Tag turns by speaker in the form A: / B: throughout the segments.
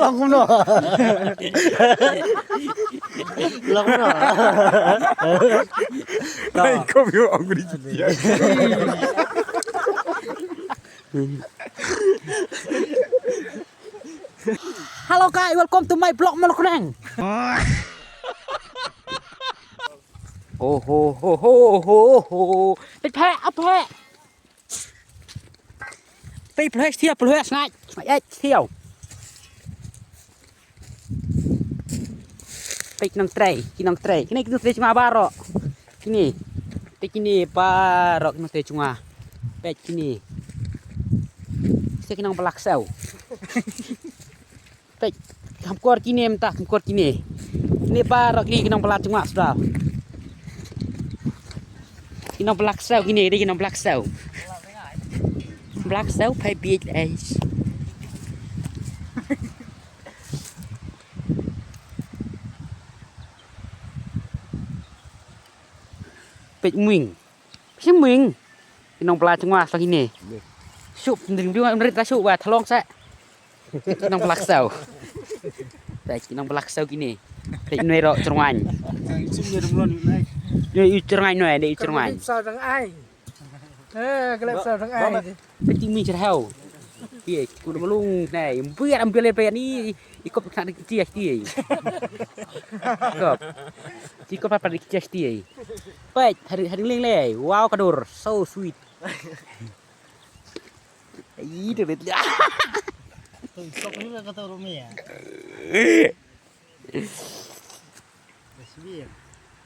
A: Long không nọ. Long không nọ.
B: Ay, comió ông đi chịu.
C: Hello guys, welcome to my blog Molokrang. Oh ho ho ho ho ho. เป็นแพะเอาแพะไปเพลสเที่ยวเพลสไงไอ้เที่ยวไปกินน้องเตยกินน้องเตยกินน้องเตยcuma baro kiniไปกินนี่baroกินน้องเตยcumaไปกินนี่saya kinang pelaksauไปทำกอดกินนี่มันตาทำกอดกินนี่นี่baro kini kinang pelat cuma sudah kinang pelaksau kini dia kinang pelaksau pelaksau pay big ageเป็ดมิงไม่ใช่มิงพี่น้องปลาจังหวะสักทีนี่ชุบถึงด้วยมันริดตาชุบว่าทะลองซะพี่น้องปลาเสาแต่พี่น้องปลาเสากินนี่เป็ดหน่วยรอจังหวะนี่อยู่จังหวะหน่วยเดี๋ยวจังหวะ
A: Sao thằng ai? Cái lẹp sao thằng ai?
C: เป็ดจริงมีจะเท่าพี่กูมาลุงไหนเพื่อนอำเภอเลยเป็ดนี่อีกบขนาดเจี๊ยบก็ที่ก็ไปเจี๊ยบเป็ดhariเลี้ยงเลยว้าวกระโดด so sweet อีเด็ดเลย
A: Sok ni lah kata Rumi ya. Biar.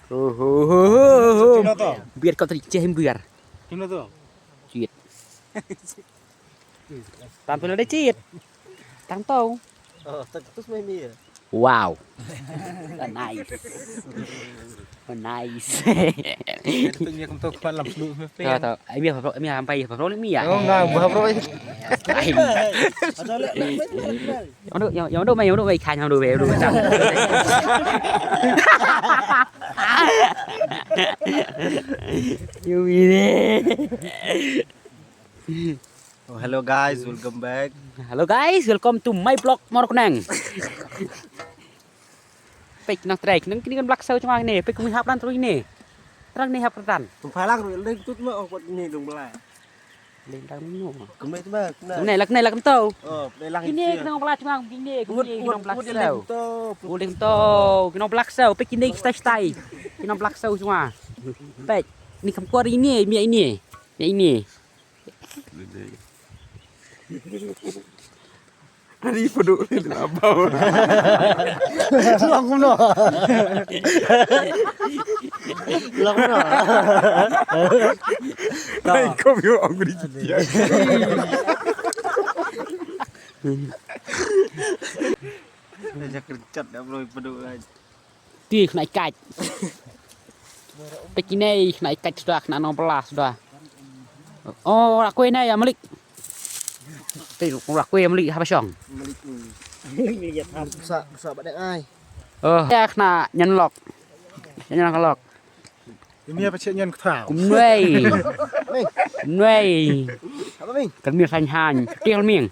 C: Oh,
A: Kino to?
C: biar kau tericeh biar.
A: Kino to?
C: Cheat. Tampil ada cheat. Tang tahu.
A: Oh, terus main ni ya.
C: Wow. Nice. Nice.
B: Tự nhiên không tôi quan làm lụi với
C: Tahu tahu. Ai sampai apa ni ya?
B: Oh, enggak, buah bro.
C: Yang đâu mày khai nhau đồ về đồ sao? Yêu đi.
B: Oh, hello guys, welcome back.
C: Hello guys, welcome to my blog Molokrang. Pek nak trek, nang kini kan black sau cuma ni, pek kami hap dan terus ni. Terang ni hap pertan.
A: Tụi phải lắc rồi lên chút nữa quật ni đừng lại.
C: Lên đang nu.
A: Cầm mấy thứ
C: Này là cầm tàu.
A: đây lắc
C: Kini kena black cuma kini kena black sau.
A: to.
C: Boleh tau, kena black sau, pek kini stay. Kena black sau cuma. Pek, ni kamu kuat ini, mi ini.
B: Ari peduk itu apa?
A: Long không nọ. Long không nọ.
B: Ay, comió ông đi chịu.
A: Dia kerjat dah bro peduk lagi.
C: Ti kena ikat. Pek kini kena ikat sudah, kena 16 sudah. Oh, aku ini ya Malik. Tapi aku yang Malik apa song?
A: Mình lihat sợ bạn ai.
C: Ya kena nyenlok. Nyenlok.
B: Ini apa cik nyen thảo?
C: Kumwei.
A: Mình.
C: Kumwei.
A: Apa mình?
C: Kan miếng xanh hàn, tiang miếng.